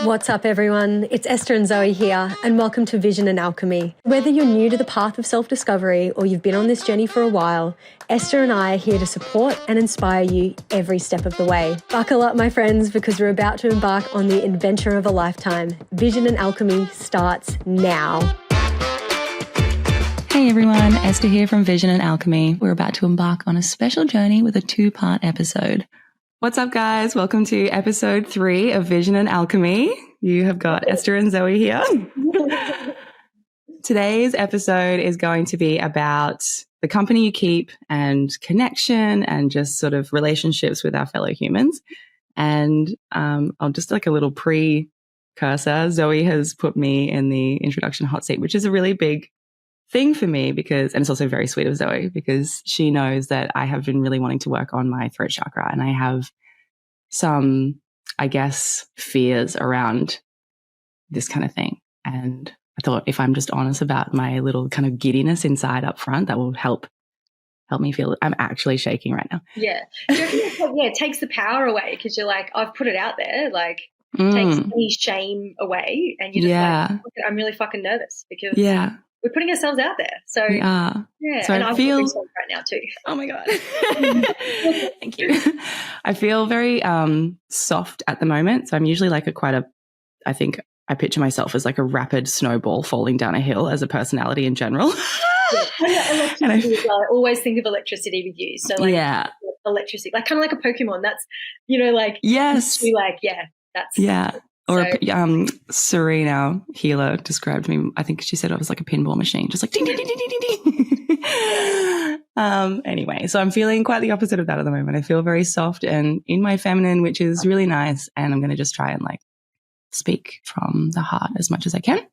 What's up, everyone? It's Esther and Zoe here, and welcome to Vision and Alchemy. Whether you're new to the path of self-discovery or you've been on this journey for a while, Esther and I are here to support and inspire you every step of the way. Buckle up, my friends, because we're about to embark on the adventure of a lifetime. Vision and Alchemy starts now. Hey everyone, Esther here from Vision and Alchemy. We're about to embark on a special journey with a 2-part episode. What's up, guys? Welcome to episode 3 of Vision and Alchemy. You have got Esther and Zoe here. Today's episode is going to be about the company you keep and connection and just sort of relationships with our fellow humans. And I'll just like a little precursor. Zoe has put me in the introduction hot seat, which is a really big thing for me because, and it's also very sweet of Zoe because she knows that I have been really wanting to work on my throat chakra and I have some, I guess, fears around this kind of thing. And I thought if I'm just honest about my little kind of giddiness inside up front, that will help me feel I'm actually shaking right now. Yeah. Do you reckon it takes the power away because you're like, I've put it out there, like takes any shame away and you're just like, I'm really fucking nervous because we're putting ourselves out there. So we are. Yeah. So and I feel right now too. Oh my God. Thank you. I feel very soft at the moment. So I'm usually like I think I picture myself as like a rapid snowball falling down a hill as a personality in general. And I always think of electricity with you. So like electricity, like kind of like a Pokemon. That's, like, yes. That's Or Serena healer described me. I think she said I was like a pinball machine, just like ding, ding, ding, ding, ding, ding. Anyway, so I'm feeling quite the opposite of that at the moment. I feel very soft and in my feminine, which is really nice. And I'm going to just try and like speak from the heart as much as I can.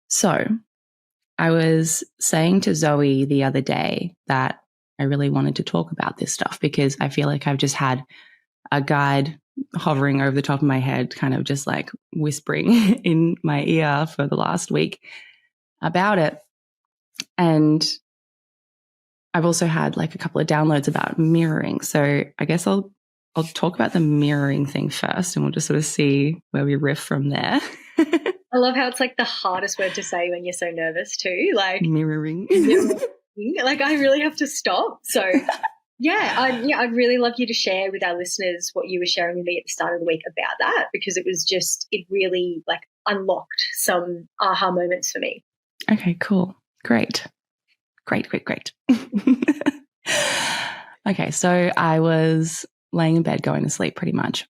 So I was saying to Zoe the other day that I really wanted to talk about this stuff because I feel like I've just had a guide hovering over the top of my head, kind of just like whispering in my ear for the last week about it. And I've also had like a couple of downloads about mirroring. So I guess I'll talk about the mirroring thing first and we'll just sort of see where we riff from there. I love how it's like the hardest word to say when you're so nervous too. Like mirroring. Like I really have to stop. So I'd really love you to share with our listeners what you were sharing with me at the start of the week about that because it really like unlocked some aha moments for me. Okay, cool. Great. Okay, so I was laying in bed going to sleep pretty much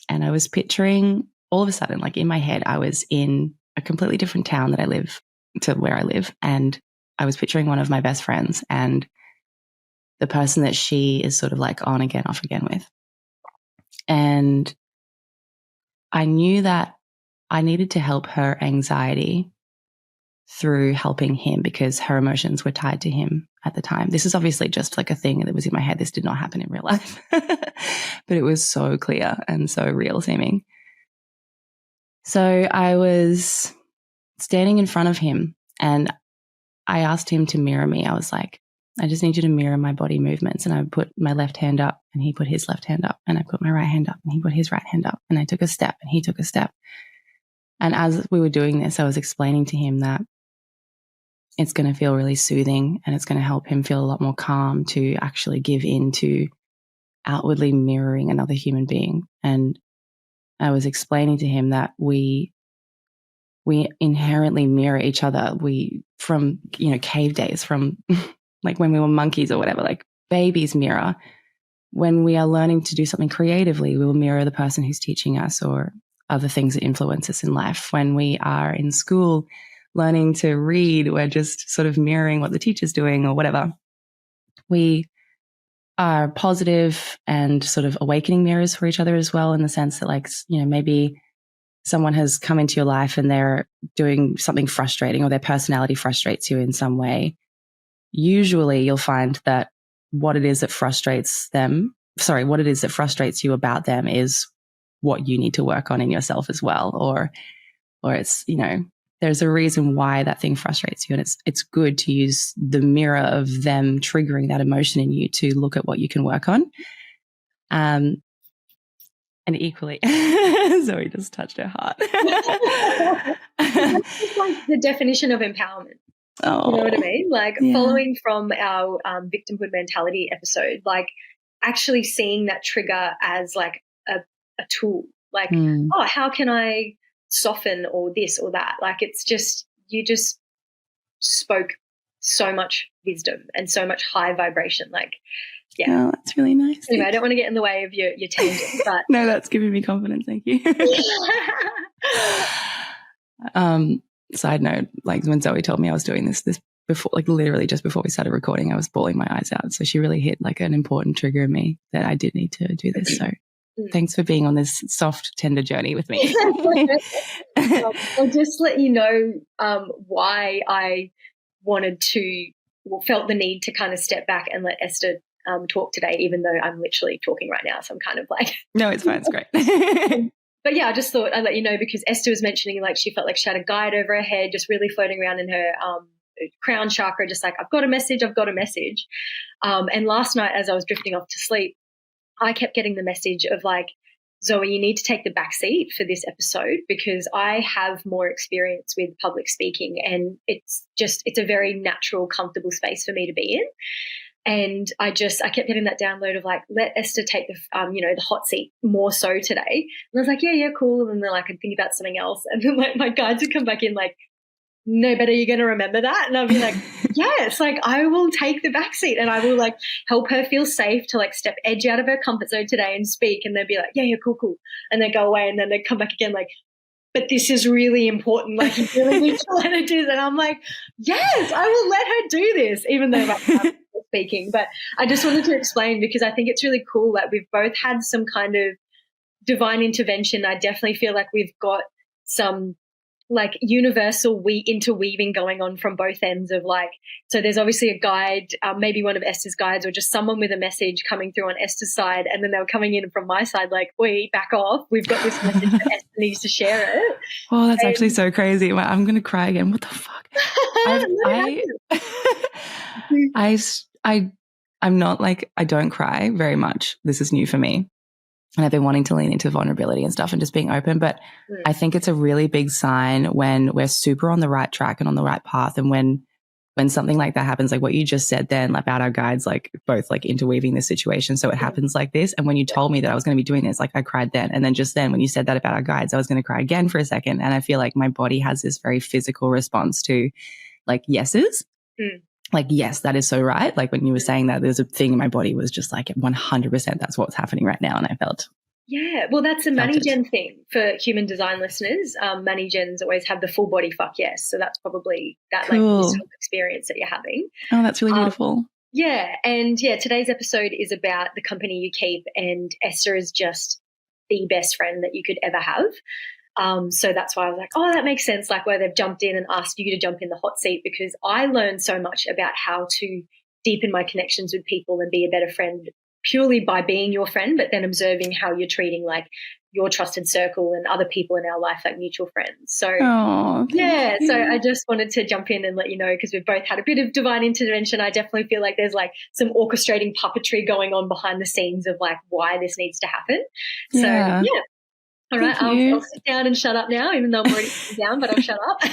and I was picturing all of a sudden, like in my head, I was in a completely different town that I live to where I live and I was picturing one of my best friends and the person that she is sort of like on again, off again with. And I knew that I needed to help her anxiety through helping him because her emotions were tied to him at the time. This is obviously just like a thing that was in my head. This did not happen in real life, but it was so clear and so real seeming. So I was standing in front of him and I asked him to mirror me. I was like, I just need you to mirror my body movements. And I put my left hand up and he put his left hand up and I put my right hand up and he put his right hand up and I took a step and he took a step. And as we were doing this, I was explaining to him that it's going to feel really soothing and it's going to help him feel a lot more calm to actually give in to outwardly mirroring another human being. And I was explaining to him that we inherently mirror each other. We, from, cave days, from like when we were monkeys or whatever, like babies mirror. When we are learning to do something creatively, we will mirror the person who's teaching us or other things that influence us in life. When we are in school learning to read, we're just sort of mirroring what the teacher's doing or whatever. We are positive and sort of awakening mirrors for each other as well, in the sense that like, maybe someone has come into your life and they're doing something frustrating or their personality frustrates you in some way. Usually you'll find that what it is that frustrates you about them is what you need to work on in yourself as well. Or it's, there's a reason why that thing frustrates you. And it's good to use the mirror of them triggering that emotion in you to look at what you can work on. And And equally, Zoe just touched her heart. It's like the definition of empowerment. Oh, you know what I mean? Like following from our victimhood mentality episode, like actually seeing that trigger as like a tool. Like, oh, how can I soften or this or that? Like it's just, you just spoke so much wisdom and so much high vibration. Like, yeah. Oh, that's really nice. Anyway, I don't want to get in the way of your tangent, but no, that's giving me confidence. Thank you. Side note, like when Zoe told me I was doing this before, like literally just before we started recording, I was bawling my eyes out. So she really hit like an important trigger in me that I did need to do this. So thanks for being on this soft, tender journey with me. I'll just let you know why I felt the need to kind of step back and let Esther talk today, even though I'm literally talking right now. So I'm kind of like, no, it's fine. It's great. But yeah, I just thought I'd let you know because Esther was mentioning like she felt like she had a guide over her head, just really floating around in her crown chakra, just like, I've got a message. And last night as I was drifting off to sleep, I kept getting the message of like, Zoe, you need to take the back seat for this episode because I have more experience with public speaking and it's a very natural, comfortable space for me to be in. And I kept getting that download of like, let Esther take the, the hot seat more so today. And I was like, yeah, cool. And then like, I'd think about something else. And then like my guides would come back in like, no, but are you going to remember that? And I'll be like, yes, like I will take the back seat and I will like help her feel safe to like edge out of her comfort zone today and speak. And they'd be like, yeah, cool. And they go away and then they come back again like, but this is really important. Like you really need to let her do this. And I'm like, yes, I will let her do this, even though I'm speaking. But I just wanted to explain because I think it's really cool that we've both had some kind of divine intervention. I definitely feel like we've got some like universal interweaving going on from both ends of like, so there's obviously a guide, maybe one of Esther's guides or just someone with a message coming through on Esther's side. And then they were coming in from my side, like, wait, back off. We've got this message that Esther needs to share it. Oh, that's actually so crazy. I'm going to cry again. What the fuck? I'm not like, I don't cry very much. This is new for me. And I've been wanting to lean into vulnerability and stuff and just being open. But I think it's a really big sign when we're super on the right track and on the right path. And when something like that happens, like what you just said then about our guides, like both like interweaving the situation. So it happens like this. And when you told me that I was going to be doing this, like I cried then. And then just then when you said that about our guides, I was going to cry again for a second. And I feel like my body has this very physical response to like yeses. Like, yes, that is so right. Like when you were saying that, there's a thing in my body was just like 100% that's what's happening right now. And I felt. Yeah. Well, that's a Money Gen thing for human design listeners. Money Gens always have the full body fuck yes. So that's probably that cool. like experience that you're having. Oh, that's really beautiful. Yeah. And yeah, today's episode is about the company you keep, and Esther is just the best friend that you could ever have. So that's why I was like, oh, that makes sense. Like where they've jumped in and asked you to jump in the hot seat, because I learned so much about how to deepen my connections with people and be a better friend purely by being your friend, but then observing how you're treating like your trusted circle and other people in our life, like mutual friends. So yeah, so I just wanted to jump in and let you know, because we've both had a bit of divine intervention. I definitely feel like there's like some orchestrating puppetry going on behind the scenes of like why this needs to happen. So yeah. All right, I'll sit down and shut up now, even though I'm already sitting down, but I'll shut up.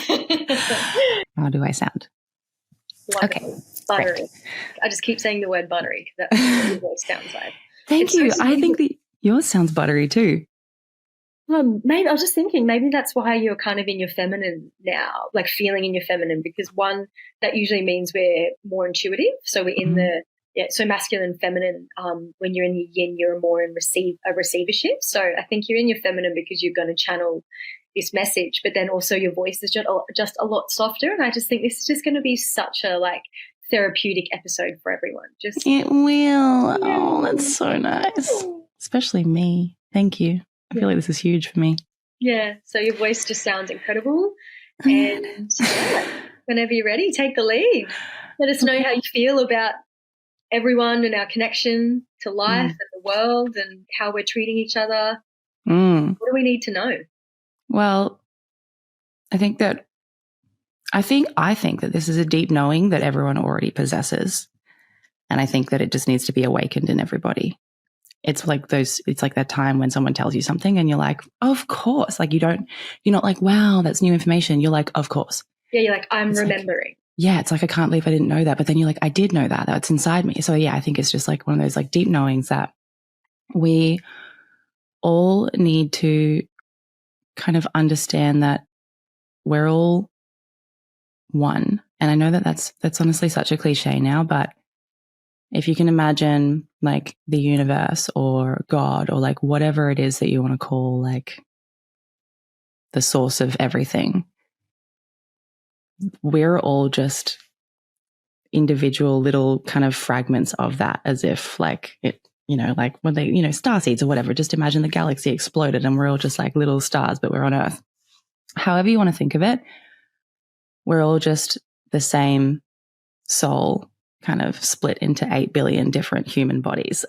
How do I sound? Wonderful. Okay. Buttery. Great. I just keep saying the word buttery because that's what your voice sounds like. Thank you. So I think that yours sounds buttery too. Maybe I was just thinking maybe that's why you're kind of in your feminine now, like feeling in your feminine, because one, that usually means we're more intuitive. So we're in so masculine, feminine. When you're in the yin, you're more in a receivership. So I think you're in your feminine because you're going to channel this message, but then also your voice is just a lot softer. And I just think this is just going to be such a like therapeutic episode for everyone. It will. Yeah. Oh, that's so nice. Especially me. Thank you. I feel like this is huge for me. Yeah. So your voice just sounds incredible. And whenever you're ready, take the lead. Let us know how you feel about everyone and our connection to life and the world and how we're treating each other. What do we need to know? Well, I think that this is a deep knowing that everyone already possesses. And I think that it just needs to be awakened in everybody. it's like that time when someone tells you something and you're like, of course. Like you're not like, wow, that's new information. You're like, of course. Yeah, you're like, I'm It's remembering. Like, yeah, it's like, I can't believe I didn't know that. But then you're like, I did know that. That's inside me. So yeah, I think it's just like one of those like deep knowings that we all need to kind of understand that we're all one. And I know that that's honestly such a cliche now, but if you can imagine like the universe or God or like whatever it is that you want to call like the source of everything, we're all just individual little kind of fragments of that, as if like it, like when they, star seeds or whatever, just imagine the galaxy exploded and we're all just like little stars, but we're on Earth. However you want to think of it, we're all just the same soul kind of split into 8 billion different human bodies.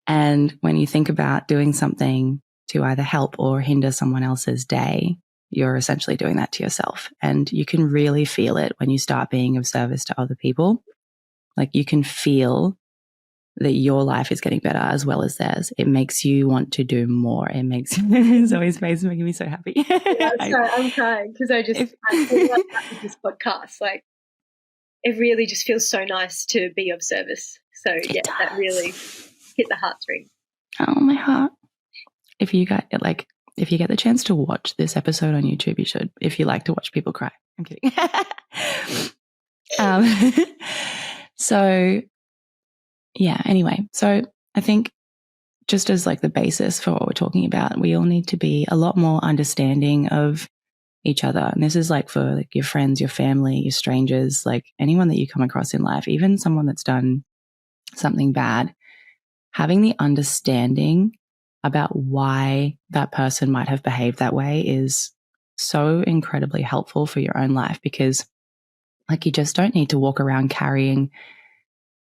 And when you think about doing something to either help or hinder someone else's day, you're essentially doing that to yourself. And you can really feel it when you start being of service to other people. Like you can feel that your life is getting better as well as theirs. It makes you want to do more. It makes Zoe's face making me so happy. Yeah, I'm crying because I feel like that with this podcast. Like it really just feels so nice to be of service. So yeah, that really hit the heartstrings. Oh, my heart. If you get the chance to watch this episode on YouTube, you should. If you like to watch people cry. I'm kidding. So yeah, anyway. So I think just as like the basis for what we're talking about, we all need to be a lot more understanding of each other. And this is like for like your friends, your family, your strangers, like anyone that you come across in life, even someone that's done something bad, having the understanding about why that person might have behaved that way is so incredibly helpful for your own life, because like you just don't need to walk around carrying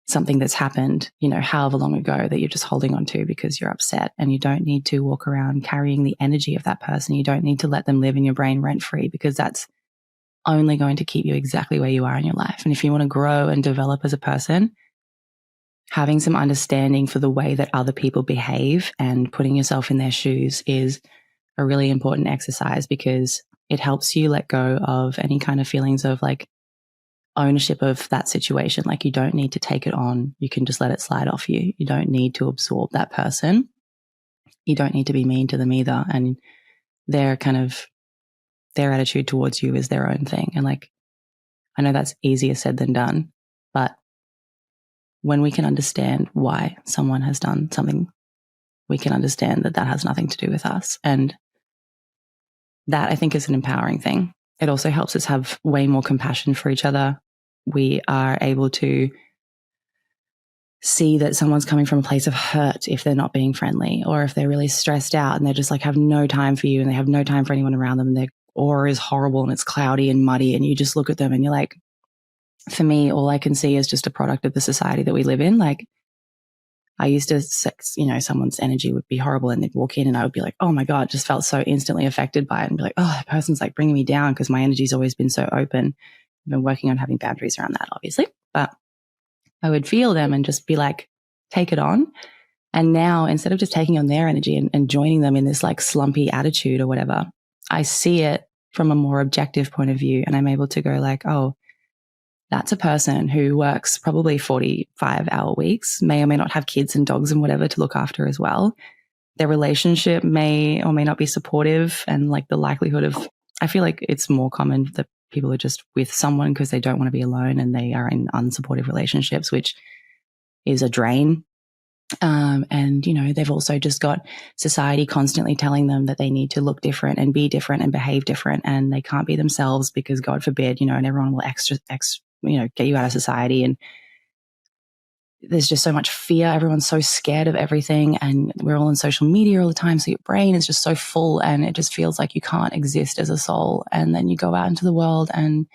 something that's happened, however long ago that you're just holding on to because you're upset. And you don't need to walk around carrying the energy of that person. You don't need to let them live in your brain rent free, because that's only going to keep you exactly where you are in your life. And if you want to grow and develop as a person, having some understanding for the way that other people behave and putting yourself in their shoes is a really important exercise, because it helps you let go of any kind of feelings of like ownership of that situation. Like you don't need to take it on. You can just let it slide off you. You don't need to absorb that person. You don't need to be mean to them either. And their attitude towards you is their own thing. And like, I know that's easier said than done, but when we can understand why someone has done something, we can understand that that has nothing to do with us. And that I think is an empowering thing. It also helps us have way more compassion for each other. We are able to see that someone's coming from a place of hurt if they're not being friendly, or if they're really stressed out and they just like have no time for you and they have no time for anyone around them, and their aura is horrible and it's cloudy and muddy, and you just look at them and you're like, for me, all I can see is just a product of the society that we live in. Like I used to, someone's energy would be horrible and they'd walk in and I would be like, oh my God, just felt so instantly affected by it, and be like, oh, that person's like bringing me down, because my energy's always been so open. I've been working on having boundaries around that, obviously, but I would feel them and just be like, take it on. And now instead of just taking on their energy and joining them in this like slumpy attitude or whatever, I see it from a more objective point of view. And I'm able to go like, oh, that's a person who works probably 45-hour weeks, may or may not have kids and dogs and whatever to look after as well. Their relationship may or may not be supportive. And like the likelihood of, I feel like it's more common that people are just with someone because they don't want to be alone and they are in unsupportive relationships, which is a drain. And, they've also just got society constantly telling them that they need to look different and be different and behave different, and they can't be themselves because God forbid, and everyone will get you out of society. And there's just so much fear. Everyone's so scared of everything, and we're all on social media all the time. So your brain is just so full and it just feels like you can't exist as a soul. And then you go out into the world and,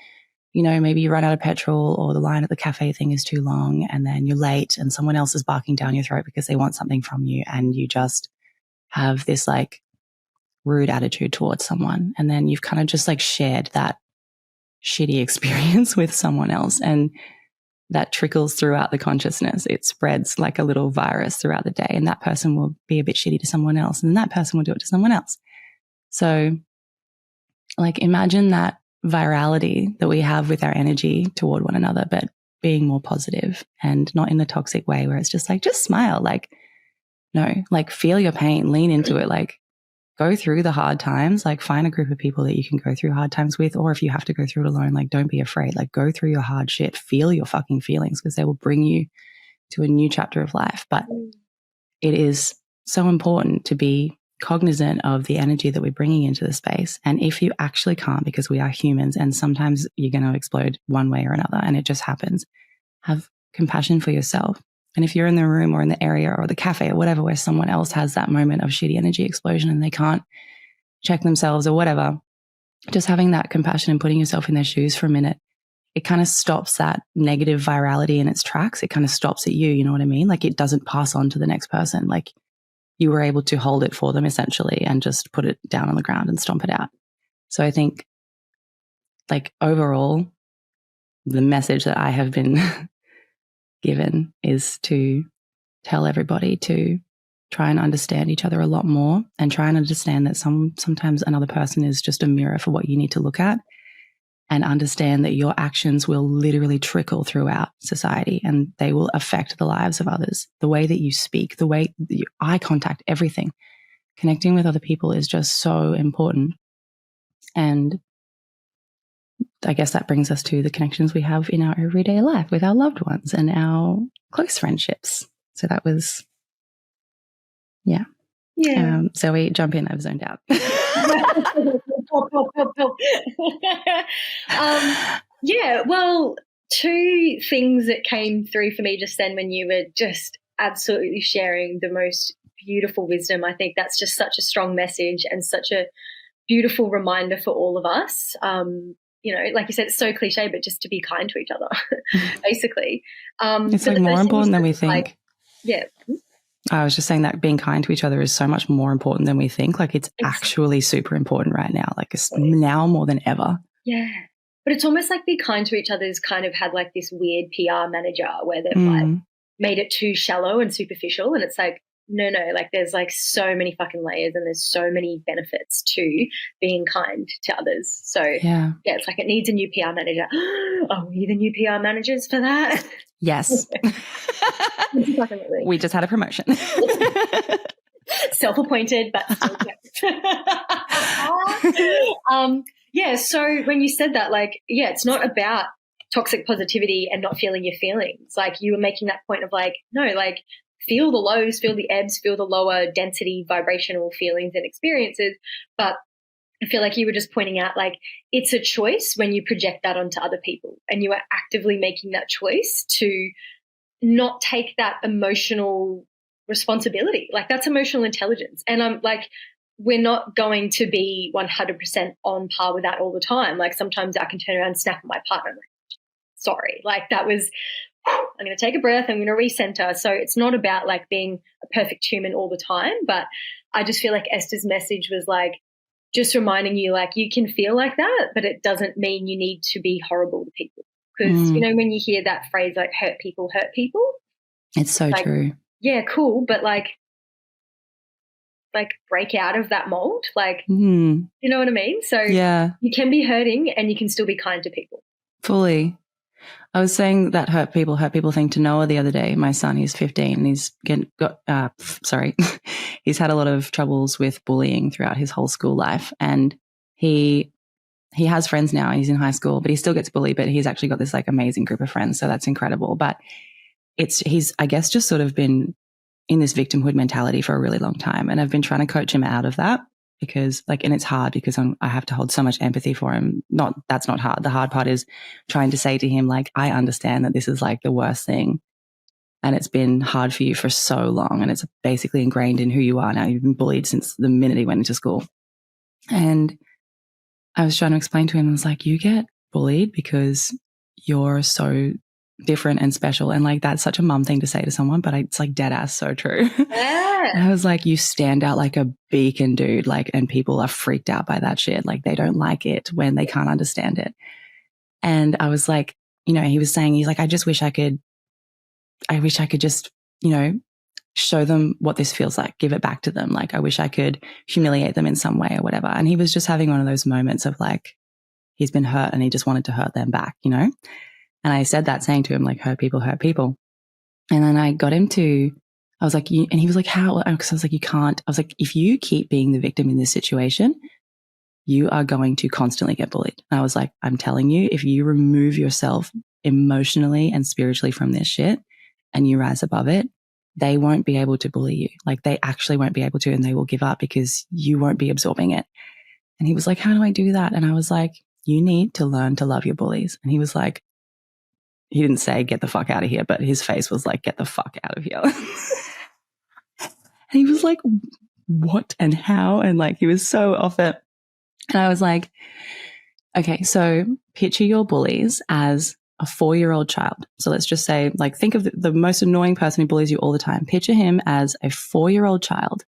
maybe you run out of petrol, or the line at the cafe thing is too long, and then you're late and someone else is barking down your throat because they want something from you. And you just have this like rude attitude towards someone. And then you've kind of just like shared that shitty experience with someone else. And that trickles throughout the consciousness. It spreads like a little virus throughout the day, and that person will be a bit shitty to someone else, and then that person will do it to someone else. So like imagine that virality that we have with our energy toward one another, but being more positive and not in the toxic way where it's just like, just smile. Like, no, like feel your pain, lean into it, like go through the hard times, like find a group of people that you can go through hard times with, or if you have to go through it alone, like don't be afraid, like go through your hard shit, feel your fucking feelings because they will bring you to a new chapter of life. But it is so important to be cognizant of the energy that we're bringing into the space. And if you actually can't, because we are humans and sometimes you're going to explode one way or another and it just happens, have compassion for yourself. And if you're in the room or in the area or the cafe or whatever where someone else has that moment of shitty energy explosion and they can't check themselves or whatever, just having that compassion and putting yourself in their shoes for a minute, it kind of stops that negative virality in its tracks. It kind of stops at you, you know what I mean? Like it doesn't pass on to the next person. Like you were able to hold it for them essentially and just put it down on the ground and stomp it out. So I think like overall, the message that I have been given is to tell everybody to try and understand each other a lot more and try and understand that sometimes another person is just a mirror for what you need to look at, and understand that your actions will literally trickle throughout society and they will affect the lives of others. The way that you speak, the way that your eye contact, everything. Connecting with other people is just so important. And I guess that brings us to the connections we have in our everyday life with our loved ones and our close friendships. So that was, yeah. So we jump in, I've zoned out. Yeah, well, two things that came through for me just then when you were just absolutely sharing the most beautiful wisdom. I think that's just such a strong message and such a beautiful reminder for all of us. You know, like you said, it's so cliche, but just to be kind to each other, basically. It's like more important than we think. Like, yeah. I was just saying that being kind to each other is so much more important than we think. Like it's actually super important right now. Like it's now more than ever. Yeah. But it's almost like be kind to each other's kind of had like this weird PR manager where they've like made it too shallow and superficial. And it's like, no, like there's like so many fucking layers and there's so many benefits to being kind to others. So yeah, it's like it needs a new PR manager. Are we the new PR managers for that? Yes. We just had a promotion. Self-appointed, but still yeah, so when you said that, like, yeah, it's not about toxic positivity and not feeling your feelings. Like you were making that point of like, no, like feel the lows, feel the ebbs, feel the lower density vibrational feelings and experiences. But I feel like you were just pointing out like it's a choice when you project that onto other people and you are actively making that choice to not take that emotional responsibility. Like that's emotional intelligence. And I'm like, we're not going to be 100% on par with that all the time. Like sometimes I can turn around and snap at my partner. I'm like, sorry, like that was, I'm going to take a breath. I'm going to recenter. So it's not about like being a perfect human all the time. But I just feel like Esther's message was like, just reminding you like you can feel like that, but it doesn't mean you need to be horrible to people. Because, you know, when you hear that phrase like hurt people, it's so like, true. Yeah, cool. But like break out of that mold. Like, you know what I mean? So yeah, you can be hurting and you can still be kind to people. Fully. I was saying that hurt people thing to Noah the other day. My son, he's 15 and he's he's had a lot of troubles with bullying throughout his whole school life. And he has friends now. He's in high school, but he still gets bullied, but he's actually got this like amazing group of friends. So that's incredible. But he's, I guess, just sort of been in this victimhood mentality for a really long time. And I've been trying to coach him out of that because and it's hard because I have to hold so much empathy for him. That's not hard. The hard part is trying to say to him, like, I understand that this is like the worst thing. And it's been hard for you for so long. And it's basically ingrained in who you are now. You've been bullied since the minute he went into school. And I was trying to explain to him, I was like, you get bullied because you're so different and special. And like, that's such a mum thing to say to someone, but it's like dead ass so true. Yeah. And I was like, you stand out like a beacon, dude. Like, and people are freaked out by that shit. Like they don't like it when they can't understand it. And I was like, he was saying, he's like, I wish I could just, show them what this feels like, give it back to them. Like, I wish I could humiliate them in some way or whatever. And he was just having one of those moments of like, he's been hurt and he just wanted to hurt them back, And I said that saying to him, like, hurt people. And then I got him to, I was like, and he was like, how? Because I was like, you can't. I was like, if you keep being the victim in this situation, you are going to constantly get bullied. And I was like, I'm telling you, if you remove yourself emotionally and spiritually from this shit and you rise above it, they won't be able to bully you. Like, they actually won't be able to, and they will give up because you won't be absorbing it. And he was like, how do I do that? And I was like, you need to learn to love your bullies. And he was like, he didn't say get the fuck out of here, but his face was like, get the fuck out of here. And he was like, what and how? And like, he was so off it. And I was like, okay, so picture your bullies as a 4-year-old child. So let's just say, like, think of the most annoying person who bullies you all the time. Picture him as a 4-year-old child.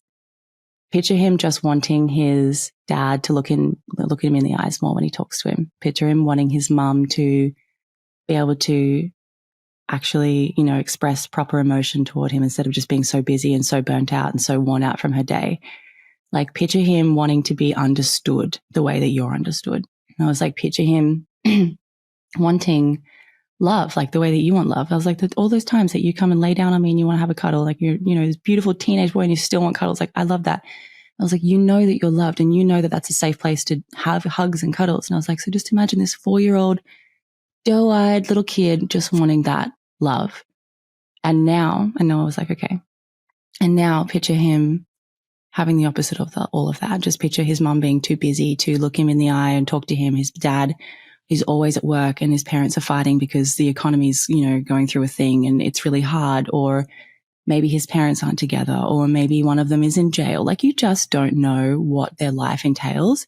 Picture him just wanting his dad to look him in the eyes more when he talks to him. Picture him wanting his mum to be able to actually, express proper emotion toward him instead of just being so busy and so burnt out and so worn out from her day. Like, picture him wanting to be understood the way that you're understood. And I was like, picture him wanting love, like the way that you want love. I was like, all those times that you come and lay down on me and you want to have a cuddle, like you're, this beautiful teenage boy and you still want cuddles. Like, I love that. I was like, that you're loved and that that's a safe place to have hugs and cuddles. And I was like, so just imagine this 4-year-old doe-eyed little kid just wanting that love. And now I was like, okay. And now picture him having the opposite of all of that. Just picture his mom being too busy to look him in the eye and talk to him. His dad is always at work and his parents are fighting because the economy's, going through a thing and it's really hard. Or maybe his parents aren't together, or maybe one of them is in jail. Like, you just don't know what their life entails.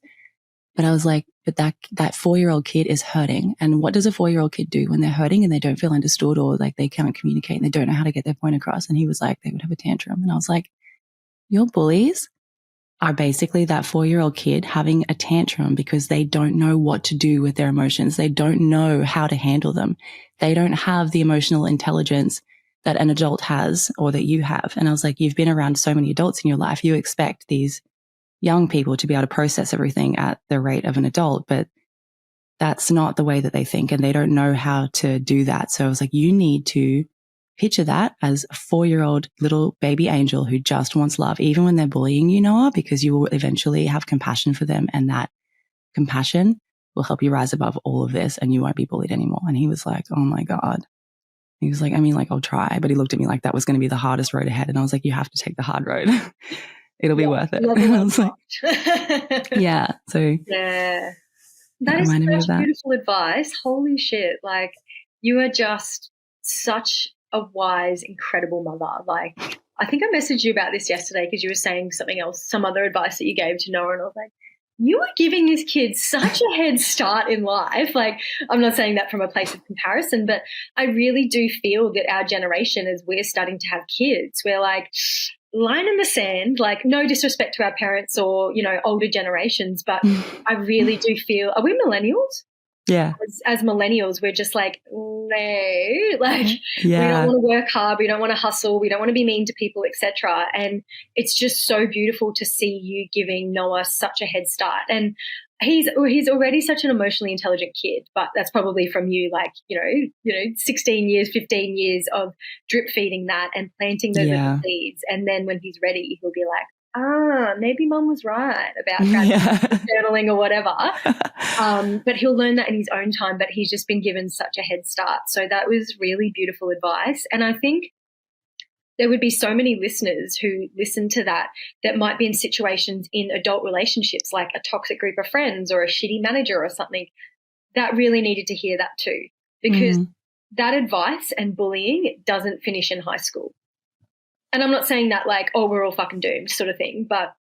But I was like, but that 4-year-old kid is hurting. And what does a 4-year-old kid do when they're hurting and they don't feel understood, or like they can't communicate and they don't know how to get their point across? And he was like, they would have a tantrum. And I was like, your bullies are basically that 4-year-old kid having a tantrum because they don't know what to do with their emotions. They don't know how to handle them. They don't have the emotional intelligence that an adult has or that you have. And I was like, you've been around so many adults in your life. You expect these young people to be able to process everything at the rate of an adult, but that's not the way that they think, and they don't know how to do that. So I was like, you need to picture that as a 4-year-old little baby angel who just wants love, even when they're bullying you, Noah, because you will eventually have compassion for them. And that compassion will help you rise above all of this and you won't be bullied anymore. And he was like, oh my God. He was like, I mean, like, I'll try. But he looked at me like that was going to be the hardest road ahead. And I was like, you have to take the hard road. It'll be worth it. And I was like, yeah. So yeah, that is such beautiful advice. Holy shit. Like, you are just such a wise, incredible mother. Like, I think I messaged you about this yesterday because you were saying something else, some other advice that you gave to Noah, and I was like, you are giving this kid such a head start in life. Like, I'm not saying that from a place of comparison, but I really do feel that our generation, as we're starting to have kids, we're like, line in the sand, like, no disrespect to our parents or, older generations, but I really do feel, are we millennials? Yeah. As millennials, we're just like, no, like, we don't want to work hard, we don't want to hustle, we don't want to be mean to people, etc. And it's just so beautiful to see you giving Noah such a head start. And he's already such an emotionally intelligent kid, but that's probably from you, like, 16 years, 15 years of drip feeding that and planting those little seeds. And then when he's ready, he'll be like, maybe mom was right about journaling or whatever. But he'll learn that in his own time, but he's just been given such a head start. So that was really beautiful advice. And I think there would be so many listeners who listen to that might be in situations in adult relationships, like a toxic group of friends or a shitty manager or something, that really needed to hear that too, because that advice and bullying doesn't finish in high school. And I'm not saying that like, oh, we're all fucking doomed sort of thing, but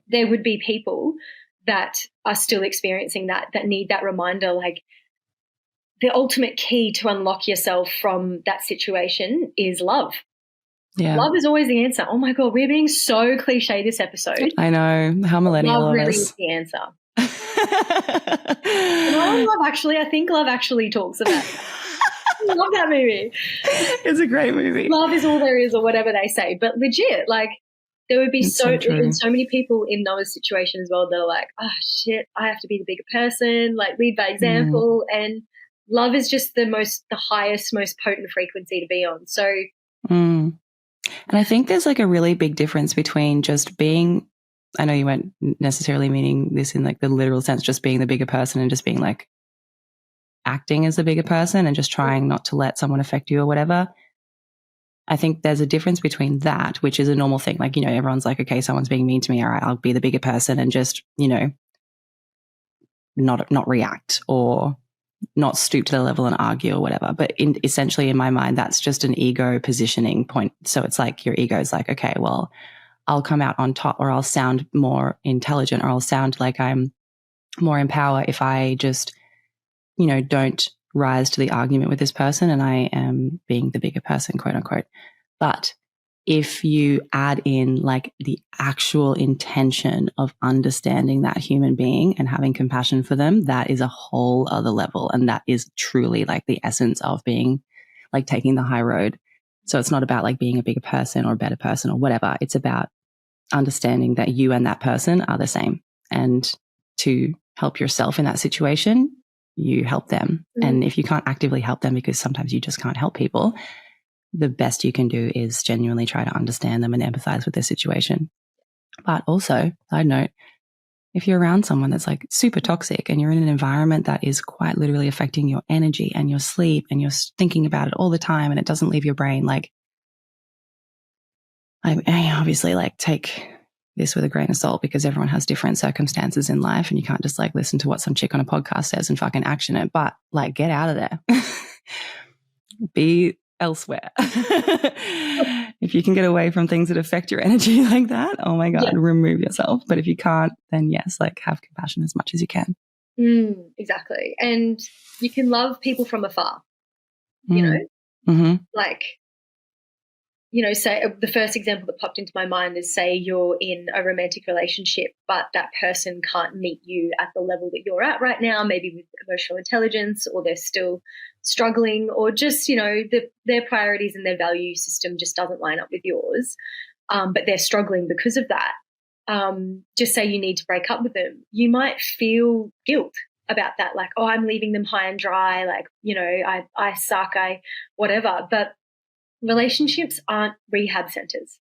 there would be people that are still experiencing that need that reminder, like, the ultimate key to unlock yourself from that situation is love. Yeah. Love is always the answer. Oh my God, we're being so cliche this episode. I know. How millennial love of really us. is the answer. I think Love Actually talks about it. I love that movie. It's a great movie. Love is all there is, or whatever they say. But legit, like, there would be so many people in Noah's situation as well that are like, oh shit, I have to be the bigger person, like lead by example. And love is just the highest, most potent frequency to be on. So and I think there's like a really big difference between just being, I know you weren't necessarily meaning this in like the literal sense, just being the bigger person and just being like acting as the bigger person and just trying not to let someone affect you or whatever. I think there's a difference between that, which is a normal thing. Like, you know, everyone's like, okay, someone's being mean to me. All right, I'll be the bigger person and just, you know, not react or not stoop to the level and argue or whatever. But essentially in my mind, that's just an ego positioning point. So it's like your ego is like, okay, well, I'll come out on top, or I'll sound more intelligent, or I'll sound like I'm more in power if I just, you know, don't rise to the argument with this person and I am being the bigger person, quote unquote. But if you add in like the actual intention of understanding that human being and having compassion for them, that is a whole other level. And that is truly like the essence of being like taking the high road. So it's not about like being a bigger person or a better person or whatever. It's about understanding that you and that person are the same. And to help yourself in that situation, you help them. And if you can't actively help them, because sometimes you just can't help people, the best you can do is genuinely try to understand them and empathize with their situation. But also, side note, if you're around someone that's like super toxic and you're in an environment that is quite literally affecting your energy and your sleep and you're thinking about it all the time and it doesn't leave your brain, like, I obviously like take this with a grain of salt because everyone has different circumstances in life and you can't just like listen to what some chick on a podcast says and fucking action it. But like, get out of there. Be elsewhere. If you can get away from things that affect your energy like that, oh my God, remove yourself. But if you can't, then yes, like have compassion as much as you can. Exactly. And you can love people from afar, you know, like, you know, say the first example that popped into my mind is, say you're in a romantic relationship, but that person can't meet you at the level that you're at right now, maybe with emotional intelligence, or they're still struggling, or just, you know, their priorities and their value system just doesn't line up with yours, but they're struggling because of that. Just say you need to break up with them. You might feel guilt about that, like, oh, I'm leaving them high and dry, like, you know, I suck, whatever. But relationships aren't rehab centers.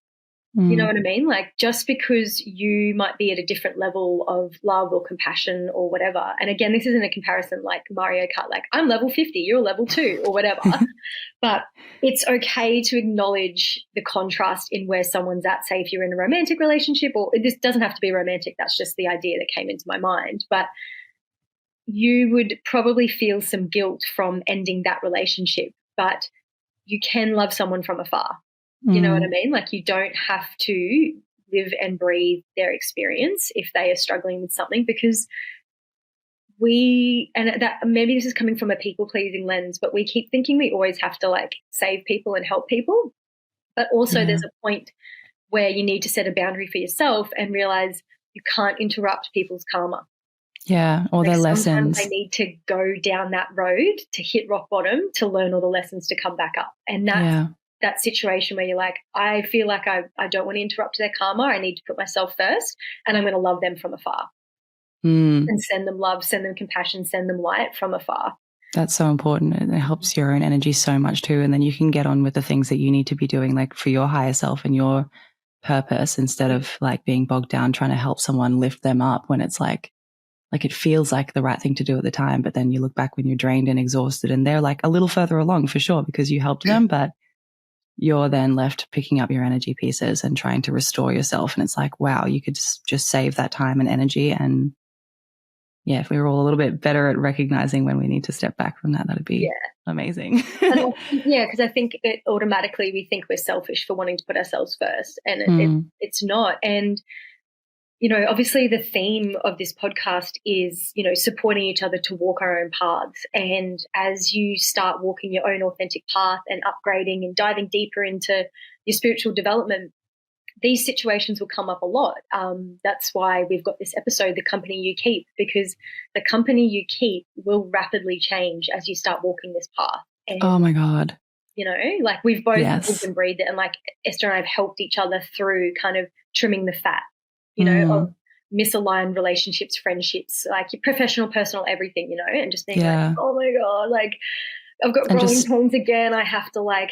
You know what I mean? Like, just because you might be at a different level of love or compassion or whatever. And again, this isn't a comparison like Mario Kart, like I'm level 50, you're level 2 or whatever. But it's okay to acknowledge the contrast in where someone's at. Say if you're in a romantic relationship, or this doesn't have to be romantic, that's just the idea that came into my mind. But you would probably feel some guilt from ending that relationship, but you can love someone from afar. You know what I mean? Like, you don't have to live and breathe their experience if they are struggling with something, because that maybe this is coming from a people pleasing lens, but we keep thinking we always have to like save people and help people. But also there's a point where you need to set a boundary for yourself and realize you can't interrupt people's karma. Yeah, or their lessons. They need to go down that road to hit rock bottom to learn all the lessons to come back up. And that's that situation where you're like, I feel like I don't want to interrupt their karma. I need to put myself first, and I'm going to love them from afar and send them love, send them compassion, send them light from afar. That's so important. It helps your own energy so much too. And then you can get on with the things that you need to be doing, like for your higher self and your purpose, instead of like being bogged down trying to help someone lift them up when it's like it feels like the right thing to do at the time. But then you look back when you're drained and exhausted and they're like a little further along for sure because you helped them, but you're then left picking up your energy pieces and trying to restore yourself. And it's like, wow, you could just save that time and energy. And yeah, if we were all a little bit better at recognizing when we need to step back from that, that'd be amazing. Because I think it automatically we think we're selfish for wanting to put ourselves first, and it's not. And you know, obviously the theme of this podcast is, you know, supporting each other to walk our own paths. And as you start walking your own authentic path and upgrading and diving deeper into your spiritual development, these situations will come up a lot. That's why we've got this episode, The Company You Keep, because the company you keep will rapidly change as you start walking this path. And, oh my God. you know, like we've both lived Yes. and breathed it. And like Esther and I have helped each other through kind of trimming the fat, you know, of misaligned relationships, friendships, like your professional, personal, everything, you know, and just being like, oh my God, like I've got growing pains again. I have to like.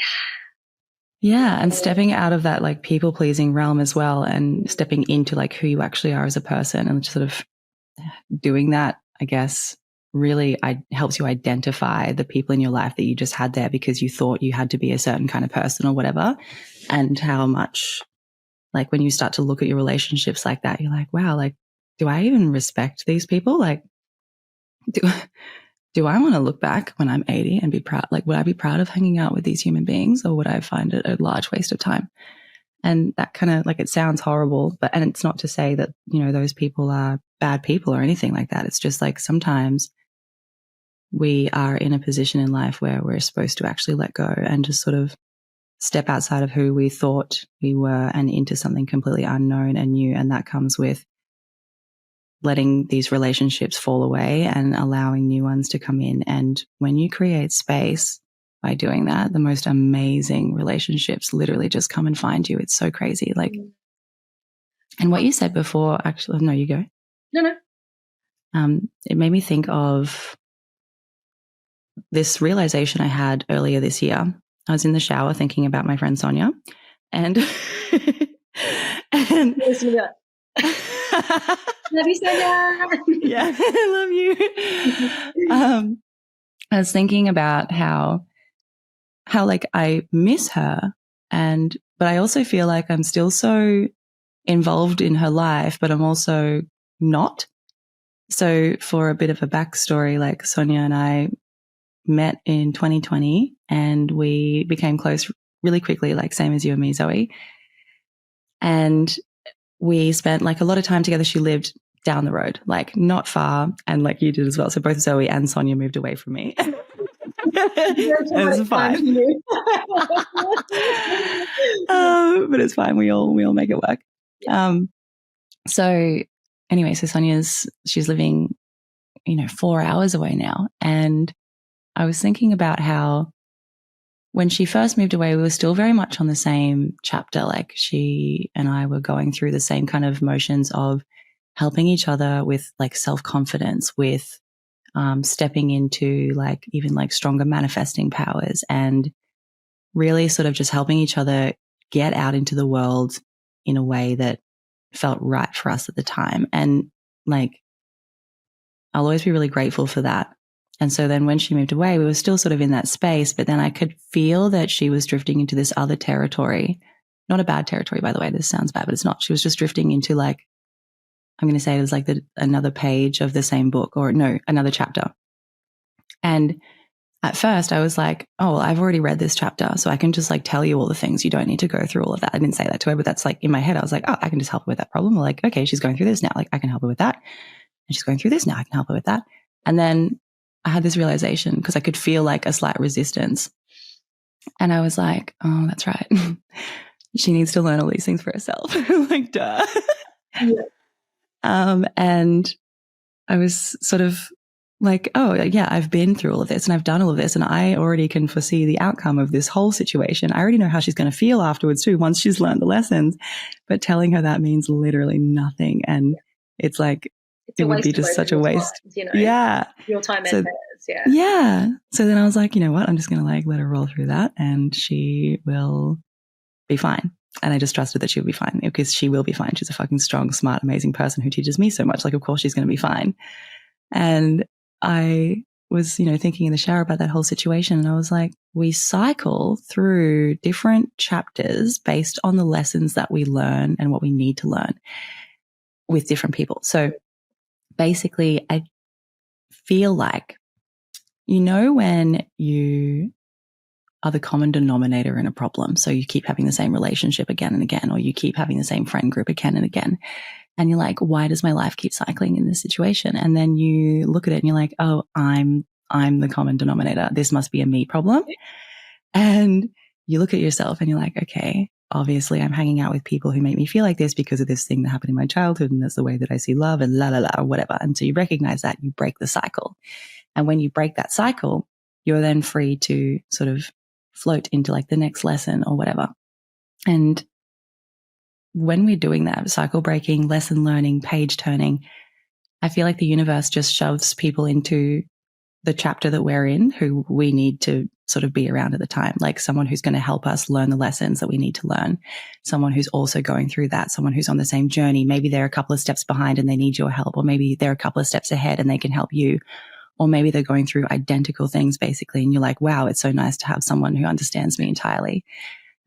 Yeah. And stepping out of that like people pleasing realm as well, and stepping into like who you actually are as a person, and just sort of doing that, I guess, really helps you identify the people in your life that you just had there because you thought you had to be a certain kind of person or whatever. And how much, like, when you start to look at your relationships like that, you're like, wow, like, do I even respect these people? Like, do I want to look back when I'm 80 and be proud? Like, would I be proud of hanging out with these human beings, or would I find it a large waste of time? And that kind of, like, it sounds horrible, and it's not to say that, you know, those people are bad people or anything like that. It's just like sometimes we are in a position in life where we're supposed to actually let go and just sort of step outside of who we thought we were and into something completely unknown and new. And that comes with letting these relationships fall away and allowing new ones to come in. And when you create space by doing that, the most amazing relationships literally just come and find you. It's so crazy. Like, and what you said before, actually, no, you go. No. It made me think of this realization I had earlier this year. I was in the shower thinking about my friend Sonia, and love you, Sonia. Yeah, I love you. I was thinking about how like I miss her, but I also feel like I'm still so involved in her life, but I'm also not. So for a bit of a backstory, like Sonia and I met in 2020 and we became close really quickly, like same as you and me, Zoe. And we spent like a lot of time together. She lived down the road, like not far, and like you did as well. So both Zoe and Sonia moved away from me. It was fine. But it's fine. We all make it work. So anyway, so she's living, 4 hours away now. And I was thinking about how when she first moved away, we were still very much on the same chapter. Like she and I were going through the same kind of motions of helping each other with like self-confidence, with stepping into like even like stronger manifesting powers, and really sort of just helping each other get out into the world in a way that felt right for us at the time. And like, I'll always be really grateful for that. And so then when she moved away, we were still sort of in that space, but then I could feel that she was drifting into this other territory. Not a bad territory, by the way. This sounds bad, but it's not. She was just drifting into like, I'm going to say it was like another page of the same book, or no, another chapter. And at first I was like, oh, well, I've already read this chapter, so I can just like tell you all the things. You don't need to go through all of that. I didn't say that to her, but that's like in my head. I was like, oh, I can just help her with that problem. Or like, okay, she's going through this now. Like I can help her with that. And she's going through this now. I can help her with that. And then I had this realization because I could feel like a slight resistance. And I was like, oh, that's right. She needs to learn all these things for herself. Like, duh. Yeah. And I was sort of like, oh, yeah, I've been through all of this and I've done all of this, and I already can foresee the outcome of this whole situation. I already know how she's going to feel afterwards too, once she's learned the lessons. But telling her that means literally nothing. And it's like, it would be just such a waste. Time, yeah. Your time and hers. Yeah. Yeah. So then I was like, you know what? I'm just going to like let her roll through that and she will be fine. And I just trusted that she would be fine, because she will be fine. She's a fucking strong, smart, amazing person who teaches me so much. Like, of course she's going to be fine. And I was, thinking in the shower about that whole situation. And I was like, we cycle through different chapters based on the lessons that we learn and what we need to learn with different people. So basically, I feel like, when you are the common denominator in a problem, so you keep having the same relationship again and again, or you keep having the same friend group again and again, and you're like, why does my life keep cycling in this situation? And then you look at it and you're like, oh, I'm the common denominator. This must be a me problem. And you look at yourself and you're like, okay, obviously I'm hanging out with people who make me feel like this because of this thing that happened in my childhood, and that's the way that I see love, and la la la, or whatever. And so you recognize that, you break the cycle. And when you break that cycle, you're then free to sort of float into like the next lesson or whatever. And when we're doing that, cycle breaking, lesson learning, page turning, I feel like the universe just shoves people into the chapter that we're in who we need to sort of be around at the time, like someone who's going to help us learn the lessons that we need to learn, someone who's also going through that, someone who's on the same journey. Maybe they're a couple of steps behind and they need your help, or maybe they're a couple of steps ahead and they can help you, or maybe they're going through identical things basically. And you're like, wow, it's so nice to have someone who understands me entirely.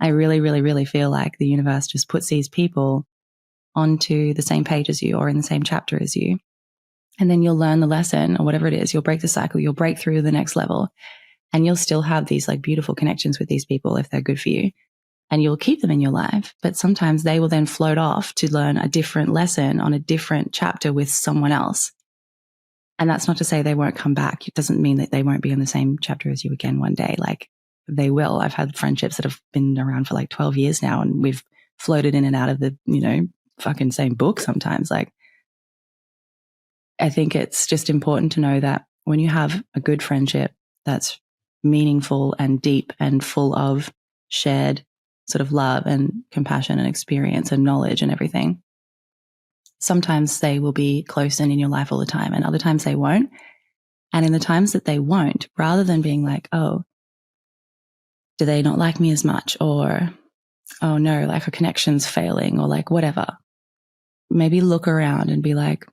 I really, really, really feel like the universe just puts these people onto the same page as you or in the same chapter as you. And then you'll learn the lesson or whatever it is. You'll break the cycle. You'll break through the next level, and you'll still have these like beautiful connections with these people if they're good for you, and you'll keep them in your life. But sometimes they will then float off to learn a different lesson on a different chapter with someone else. And that's not to say they won't come back. It doesn't mean that they won't be in the same chapter as you again one day. Like they will. I've had friendships that have been around for like 12 years now, and we've floated in and out of the, fucking same book sometimes. Like, I think it's just important to know that when you have a good friendship that's meaningful and deep and full of shared sort of love and compassion and experience and knowledge and everything, sometimes they will be close and in your life all the time, and other times they won't. And in the times that they won't, rather than being like, oh, do they not like me as much? Or, oh no, like a connection's failing, or like whatever, maybe look around and be like,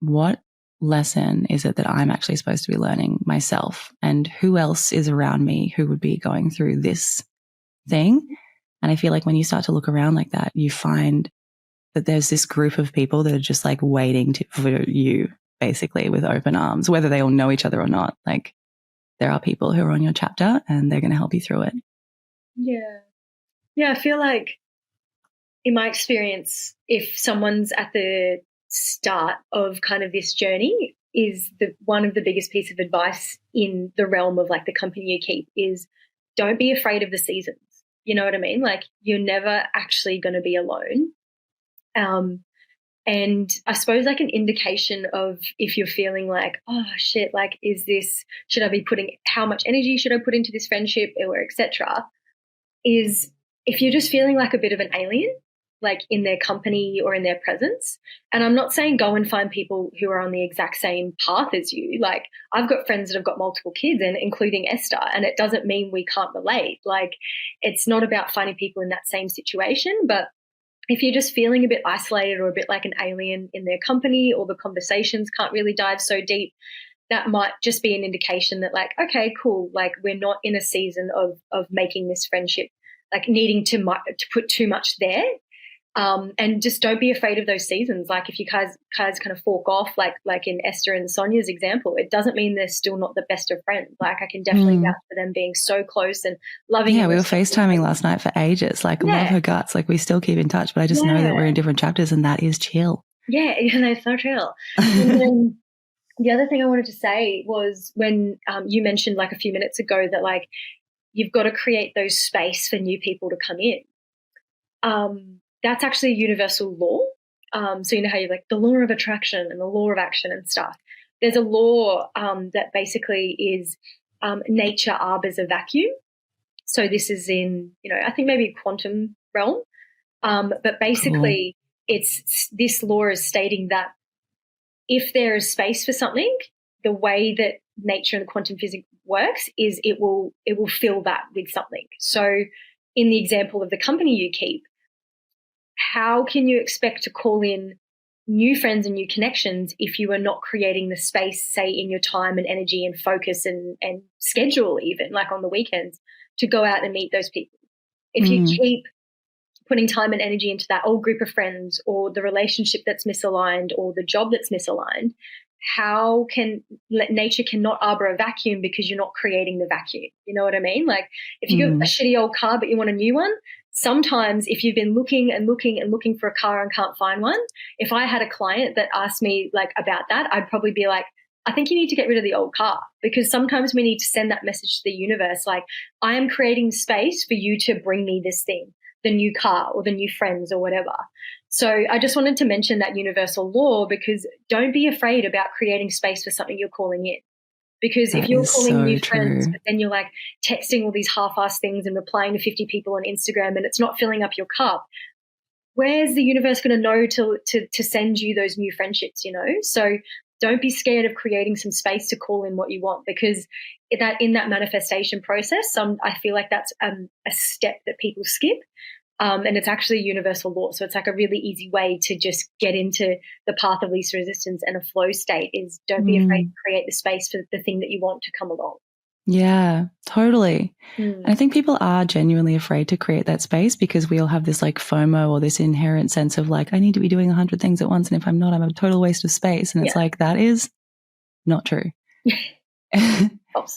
what lesson is it that I'm actually supposed to be learning myself? And who else is around me who would be going through this thing? And I feel like when you start to look around like that, you find that there's this group of people that are just like waiting for you basically with open arms, whether they all know each other or not. Like there are people who are on your chapter and they're going to help you through it. Yeah. Yeah. I feel like in my experience, if someone's at the start of kind of this journey, is one of the biggest piece of advice in the realm of like the company you keep is don't be afraid of the seasons. You know what I mean? Like you're never actually going to be alone. And I suppose like an indication of if you're feeling like, oh shit, like should I be how much energy should I put into this friendship or etc., is if you're just feeling like a bit of an alien, like in their company or in their presence. And I'm not saying go and find people who are on the exact same path as you. Like I've got friends that have got multiple kids, and including Esther, and it doesn't mean we can't relate. Like it's not about finding people in that same situation, but if you're just feeling a bit isolated or a bit like an alien in their company, or the conversations can't really dive so deep, that might just be an indication that like, okay, cool. Like we're not in a season of making this friendship, like needing to put too much there. And just don't be afraid of those seasons. Like if you guys kind of fork off, like in Esther and Sonia's example, it doesn't mean they're still not the best of friends. Like I can definitely vouch for them being so close and loving. Yeah, we were FaceTiming last night for ages. Like love her guts. Like we still keep in touch, but I just know that we're in different chapters, and that is chill. Yeah, they're so chill. And then the other thing I wanted to say was when you mentioned like a few minutes ago that like you've got to create those space for new people to come in. That's actually a universal law. So you know how you like the law of attraction and the law of action and stuff. There's a law that basically is nature arbors a vacuum. So this is in, I think maybe quantum realm. But basically this law is stating that if there is space for something, the way that nature and quantum physics works is it will fill that with something. So in the example of the company you keep, how can you expect to call in new friends and new connections if you are not creating the space, say, in your time and energy and focus and schedule, even like on the weekends, to go out and meet those people? If you keep putting time and energy into that old group of friends, or the relationship that's misaligned, or the job that's misaligned, how can nature cannot arbor a vacuum because you're not creating the vacuum? You know what I mean? Like if you got a shitty old car but you want a new one, sometimes if you've been looking and looking and looking for a car and can't find one, if I had a client that asked me like about that, I'd probably be like, I think you need to get rid of the old car, because sometimes we need to send that message to the universe. Like I am creating space for you to bring me this thing. the new car or the new friends or whatever. So I just wanted to mention that universal law, because don't be afraid about creating space for something you're calling in. Because if you're calling new friends, but then you're like texting all these half-assed things and replying to 50 people on Instagram and it's not filling up your cup, where's the universe going to know to send you those new friendships, you know? So don't be scared of creating some space to call in what you want, because in that manifestation process, I feel like that's a step that people skip. And it's actually a universal law. So it's like a really easy way to just get into the path of least resistance and a flow state is don't be afraid to create the space for the thing that you want to come along. Yeah, totally. And I think people are genuinely afraid to create that space because we all have this like FOMO or this inherent sense of like, I need to be doing 100 things at once. And if I'm not, I'm a total waste of space. And it's like, that is not true.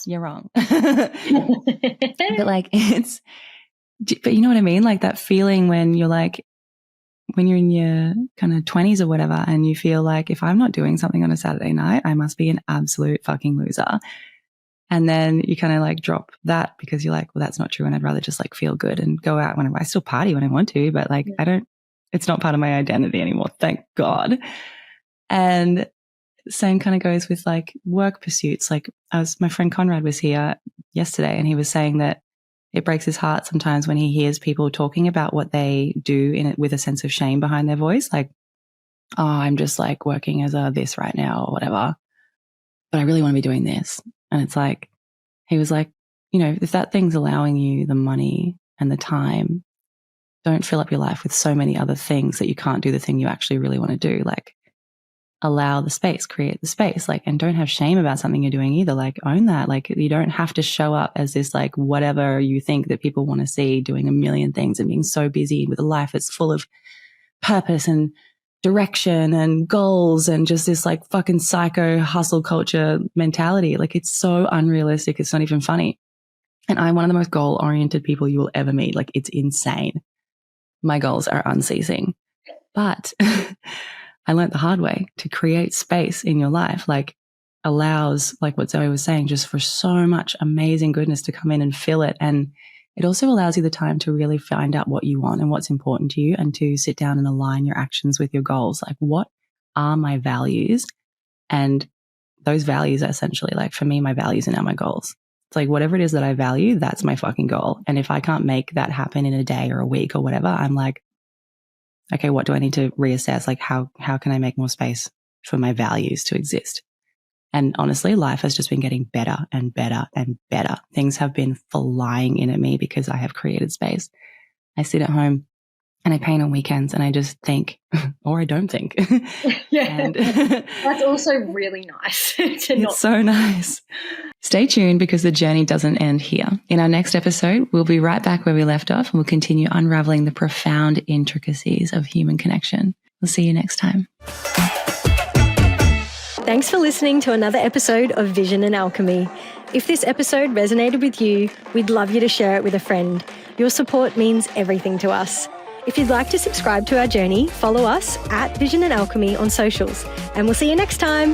You're wrong. But like but you know what I mean? Like that feeling when you're like, when you're in your kind of 20s or whatever, and you feel like if I'm not doing something on a Saturday night, I must be an absolute fucking loser. And then you kind of like drop that because you're like, well, that's not true. And I'd rather just like feel good and go out when I still party when I want to, but like it's not part of my identity anymore. Thank God. And same kind of goes with like work pursuits. Like my friend Conrad was here yesterday and he was saying that it breaks his heart sometimes when he hears people talking about what they do in it with a sense of shame behind their voice. Like, oh, I'm just like working as a this right now or whatever, but I really want to be doing this. And it's like, he was like, you know, if that thing's allowing you the money and the time, don't fill up your life with so many other things that you can't do the thing you actually really want to do. Like, allow the space, create the space, like, and don't have shame about something you're doing either. Like, own that. Like, you don't have to show up as this, like, whatever you think that people want to see, doing a million things and being so busy with a life that's full of purpose and direction and goals and just this like fucking psycho hustle culture mentality. Like, it's so unrealistic. It's not even funny. And I'm one of the most goal oriented people you will ever meet. Like, it's insane. My goals are unceasing, but I learned the hard way to create space in your life, like allows, like what Zoe was saying, just for so much amazing goodness to come in and fill it. And it also allows you the time to really find out what you want and what's important to you, and to sit down and align your actions with your goals. Like, what are my values? And those values are essentially, like, for me, my values are now my goals. It's like, whatever it is that I value, that's my fucking goal. And if I can't make that happen in a day or a week or whatever, I'm like, okay, what do I need to reassess? Like, how can I make more space for my values to exist? And honestly, life has just been getting better and better and better. Things have been flying in at me because I have created space. I sit at home and I paint on weekends and I just think, or I don't think. Yeah, that's also really nice. It's so nice. Stay tuned because the journey doesn't end here. In our next episode, we'll be right back where we left off and we'll continue unraveling the profound intricacies of human connection. We'll see you next time. Thanks for listening to another episode of Vision and Alchemy. If this episode resonated with you, we'd love you to share it with a friend. Your support means everything to us. If you'd like to subscribe to our journey, follow us at Vision and Alchemy on socials, and we'll see you next time.